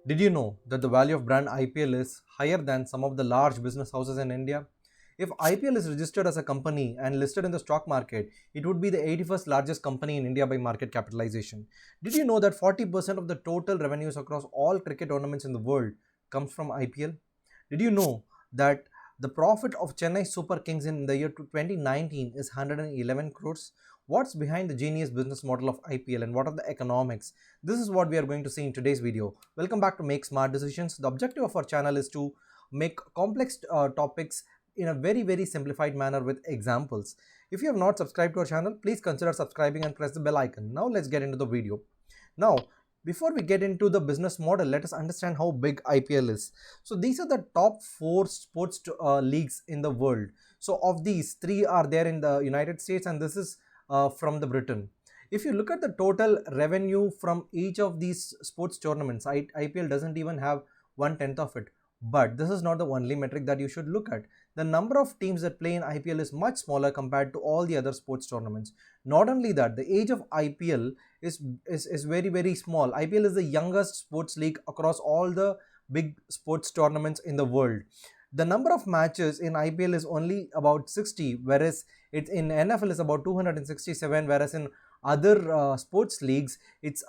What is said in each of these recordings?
Did you know that the value of brand IPL is higher than some of the large business houses in India? If IPL is registered as a company and listed in the stock market, it would be the 81st largest company in India by market capitalization. Did you know that 40% of the total revenues across all cricket tournaments in the world comes from IPL? Did you know that the profit of Chennai Super Kings in the year 2019 is 111 crores? What's behind the genius business model of IPL and what are the economics? This is what we are going to see in today's video. Welcome back to Make Smart Decisions. The objective of our channel is to make complex topics in a very simplified manner with examples. If you have not subscribed to our channel, please consider subscribing and press the bell icon. Now let's get into the video. Now, before we get into the business model, let us understand how big IPL is. So these are the top four sports leagues in the world. So of these, three are there in the United States, and this is from the Britain. If you look at the total revenue from each of these sports tournaments, IPL doesn't even have 1/10 of it. But this is not the only metric that you should look at. The number of teams that play in IPL is much smaller compared to all the other sports tournaments. Not only that, the age of IPL is very small. IPL is the youngest sports league across all the big sports tournaments in the world. The number of matches in IPL is only about 60, whereas it's in NFL is about 267, whereas in other sports leagues it's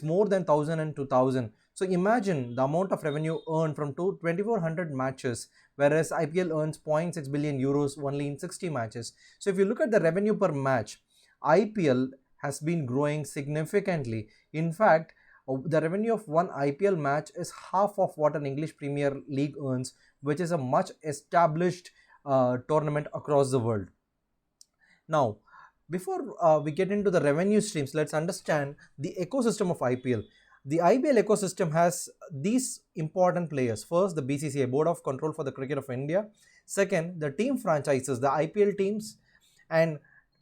more than 1000 and 2000. So imagine the amount of revenue earned from 2400 matches, whereas IPL earns 0.6 billion euros only in 60 matches. So if you look at the revenue per match, IPL has been growing significantly. In fact, the revenue of one IPL match is half of what an English Premier League earns, which is a much established tournament across the world. Now, before we get into the revenue streams, let's understand the ecosystem of IPL. The IPL ecosystem has these important players. First, the BCCI, Board of Control for the Cricket of India. Second, the team franchises, the IPL teams. And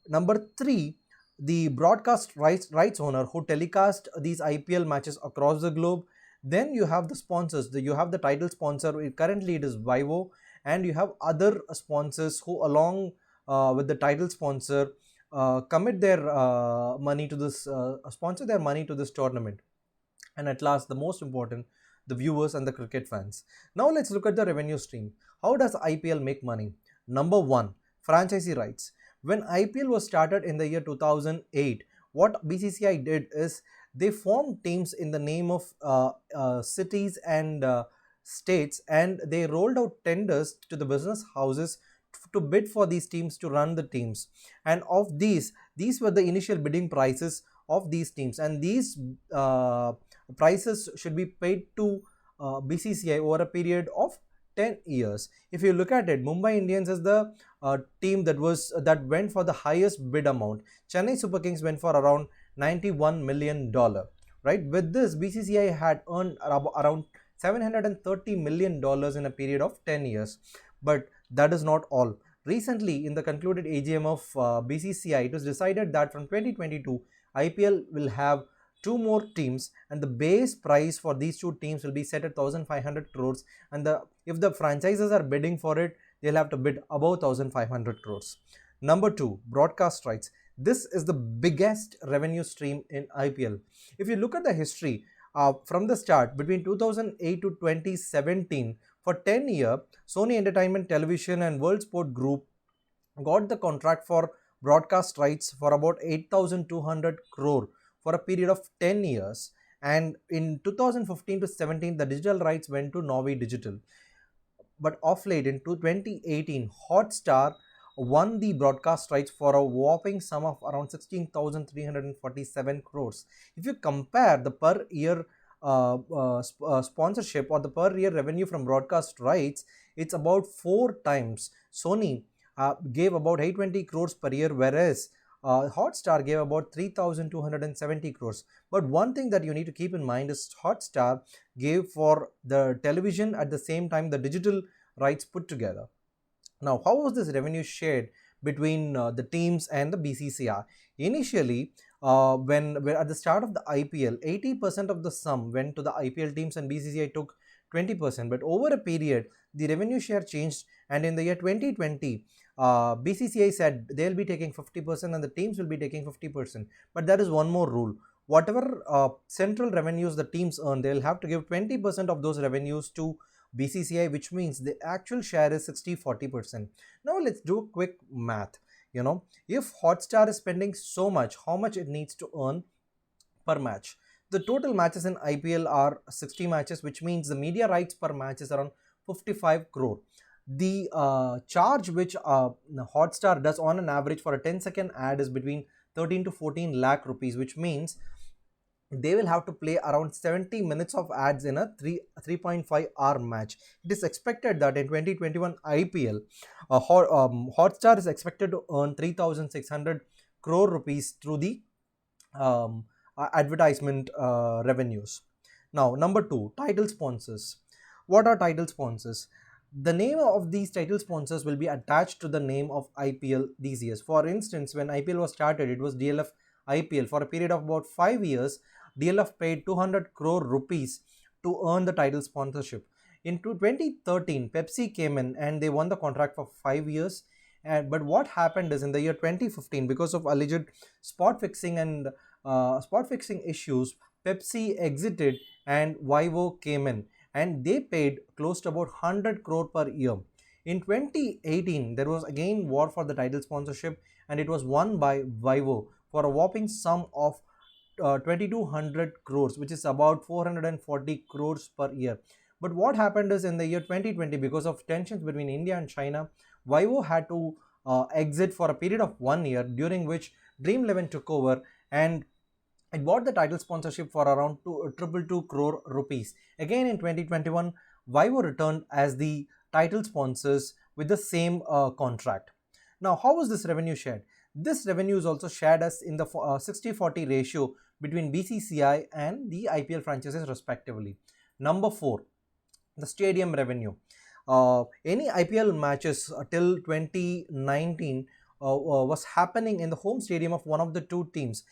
number three, the broadcast rights owner who telecast these IPL matches across the globe. Then you have the sponsors. You have the title sponsor. Currently, it is Vivo, and you have other sponsors who, along with the title sponsor, commit their money to this, sponsor their money to this tournament. And at last, the most important, the viewers and the cricket fans. Now let's look at the revenue stream. How does IPL make money? Number one, franchisee rights. When IPL was started in the year 2008, what BCCI did is they formed teams in the name of cities and states, and they rolled out tenders to the business houses to bid for these teams to run the teams. And of these were the initial bidding prices of these teams, and these prices should be paid to BCCI over a period of 10 years. If you look at it, Mumbai Indians is the team that went for the highest bid amount. Chennai Super Kings went for around $91 million. Right? With this, BCCI had earned around $730 million in a period of 10 years. But that is not all. Recently, in the concluded AGM of BCCI, it was decided that from 2022, IPL will have two more teams, and the base price for these two teams will be set at 1500 crores, and if the franchises are bidding for it, they'll have to bid above 1500 crores. Number two, broadcast rights. This is the biggest revenue stream in IPL. If you look at the history, from the start between 2008 to 2017, for 10 years, Sony Entertainment Television and World Sport Group got the contract for broadcast rights for about 8200 crore for a period of 10 years. And in 2015 to 17, the digital rights went to Norway Digital. But of late, in 2018, Hotstar won the broadcast rights for a whopping sum of around 16,347 crores. If you compare the per year sponsorship or the per year revenue from broadcast rights, it's about four times. Sony gave about 820 crores per year, whereas Hotstar gave about 3,270 crores. But one thing that you need to keep in mind is Hotstar gave for the television at the same time the digital rights put together. Now, how was this revenue shared between the teams and the BCCI? Initially, when at the start of the IPL, 80% of the sum went to the IPL teams and BCCI took 20%. But over a period, the revenue share changed, and in the year 2020, BCCI said they'll be taking 50% and the teams will be taking 50%. But there is one more rule. whatever central revenues the teams earn, they'll have to give 20% of those revenues to BCCI, which means the actual share is 60-40%. Now let's do a quick math. If Hotstar is spending so much, how much it needs to earn per match? The total matches in IPL are 60 matches, which means the media rights per match is around 55 crore. The charge which Hotstar does on an average for a 10-second ad is between 13 to 14 lakh rupees, which means they will have to play around 70 minutes of ads in a 3.5 hour match. It is expected that in 2021 IPL, Hotstar is expected to earn 3,600 crore rupees through the advertisement revenues. Now, number two, title sponsors. What are title sponsors? The name of these title sponsors will be attached to the name of IPL these years. For instance, when IPL was started, it was DLF IPL. For a period of about 5 years, DLF paid 200 crore rupees to earn the title sponsorship. In 2013, Pepsi came in and they won the contract for 5 years. But what happened is in the year 2015, because of alleged spot fixing and spot fixing issues, Pepsi exited and Vivo came in and they paid close to about 100 crore per year. In 2018, there was again war for the title sponsorship and it was won by Vivo for a whopping sum of 2200 crores, which is about 440 crores per year. But what happened is in the year 2020, because of tensions between India and China, Vivo had to exit for a period of 1 year, during which Dream 11 took over and it bought the title sponsorship for around 222 crore rupees. Again in 2021, Vivo returned as the title sponsors with the same contract. Now, how was this revenue shared? This revenue is also shared as in the 60-40 ratio between BCCI and the IPL franchises respectively. Number 4, the stadium revenue. Any IPL matches till 2019 was happening in the home stadium of one of the two teams.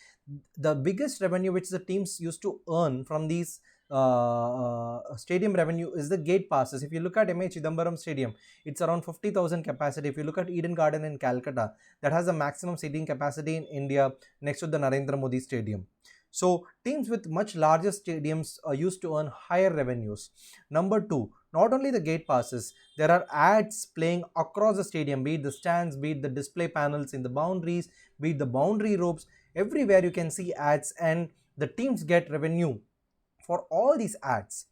The biggest revenue which the teams used to earn from these stadium revenue is the gate passes. If you look at MA Chidambaram Stadium, it's around 50,000 capacity. If you look at Eden Garden in Calcutta, that has the maximum seating capacity in India next to the Narendra Modi Stadium. So teams with much larger stadiums used to earn higher revenues. Number 2, not only the gate passes, there are ads playing across the stadium, be it the stands, be it the display panels in the boundaries, be it the boundary ropes. Everywhere you can see ads and the teams get revenue for all these ads.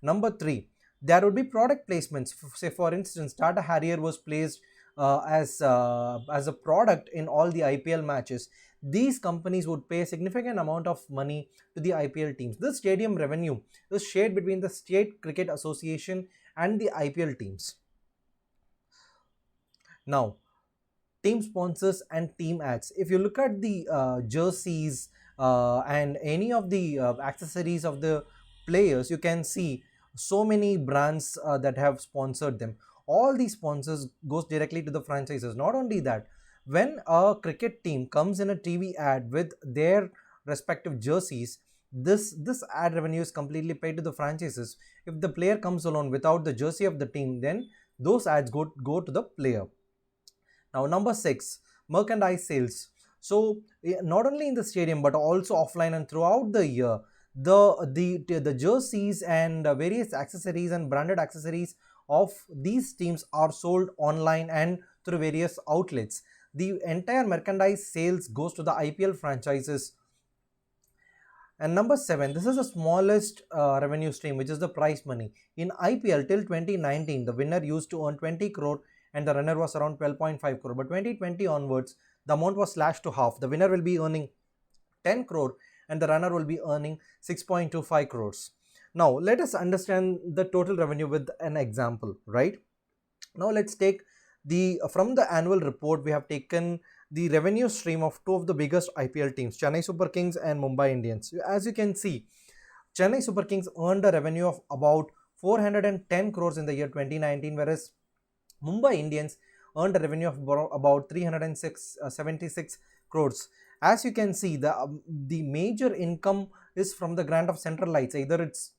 Number 3, there would be product placements. Say for instance, Tata Harrier was placed as a product in all the IPL matches. These companies would pay a significant amount of money to the IPL teams. This stadium revenue is shared between the State Cricket Association and the IPL teams. Now, team sponsors and team ads. If you look at the jerseys and any of the accessories of the players, you can see so many brands that have sponsored them. All these sponsors goes directly to the franchises. Not only that, when a cricket team comes in a TV ad with their respective jerseys, this ad revenue is completely paid to the franchises. If the player comes alone without the jersey of the team, then those ads go to the player. Now, number 6, merchandise sales. So not only in the stadium but also offline and throughout the year, the jerseys and various accessories and branded accessories of these teams are sold online and through various outlets. The entire merchandise sales goes to the IPL franchises. And number 7, this is the smallest revenue stream, which is the prize money. In IPL till 2019, the winner used to earn 20 crore and the runner was around 12.5 crore. But 2020 onwards, the amount was slashed to half. The winner will be earning 10 crore and the runner will be earning 6.25 crores. Now, let us understand the total revenue with an example, right? Now, let's take from the annual report, we have taken the revenue stream of two of the biggest IPL teams, Chennai Super Kings and Mumbai Indians. As you can see, Chennai Super Kings earned a revenue of about 410 crores in the year 2019, whereas Mumbai Indians earned a revenue of about 376 crores. As you can see, the major income is from the grant of central rights, either it's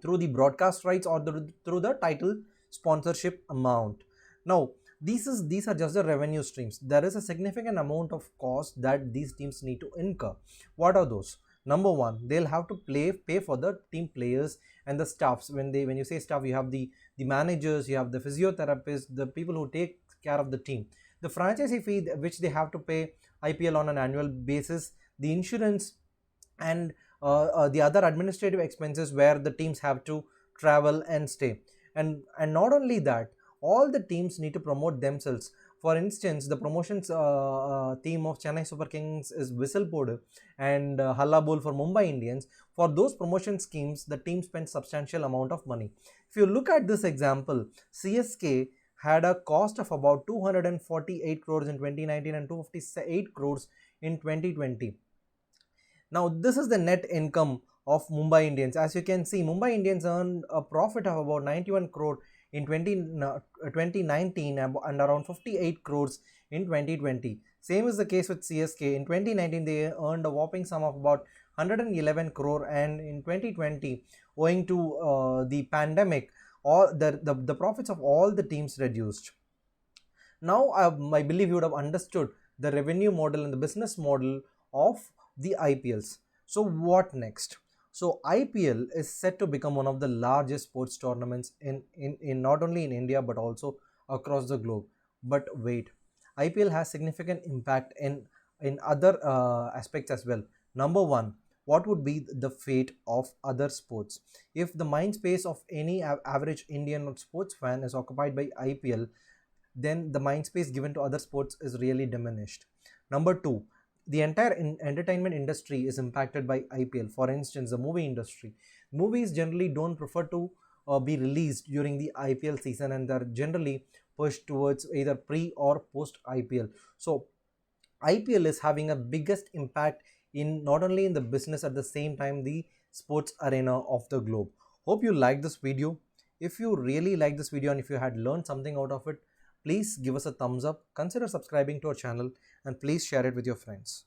through the broadcast rights or through the title sponsorship amount. Now, these are just the revenue streams. There is a significant amount of cost that these teams need to incur. What are those? Number one, they'll have to pay for the team players and the staffs. When you say staff, you have the managers, you have the physiotherapists, the people who take care of the team, the franchisee fee which they have to pay IPL on an annual basis, the insurance, and the other administrative expenses where the teams have to travel and stay. And not only that, all the teams need to promote themselves. For instance, the promotions team of Chennai Super Kings is Whistle Podu and Halla Bol for Mumbai Indians. For those promotion schemes, the team spends substantial amount of money. If you look at this example, CSK had a cost of about 248 crores in 2019 and 258 crores in 2020. Now, this is the net income of Mumbai Indians. As you can see, Mumbai Indians earned a profit of about 91 crore in 2019 and around 58 crores in 2020. Same is the case with CSK. In 2019, they earned a whopping sum of about 111 crore, and in 2020, owing to the pandemic, all the profits of all the teams reduced. Now, I believe you would have understood the revenue model and the business model of the IPLs. So, what next? So, IPL is set to become one of the largest sports tournaments in not only in India but also across the globe. But wait, IPL has significant impact in other aspects as well. Number one, what would be the fate of other sports? If the mind space of any average Indian sports fan is occupied by IPL, then the mind space given to other sports is really diminished. Number two, the entire entertainment industry is impacted by IPL. For instance, the movie industry. Movies generally don't prefer to be released during the IPL season, and they're generally pushed towards either pre or post IPL. So, IPL is having a biggest impact in not only in the business, at the same time the sports arena of the globe. Hope you like this video. If you really like this video and if you had learned something out of it, please give us a thumbs up, consider subscribing to our channel, and please share it with your friends.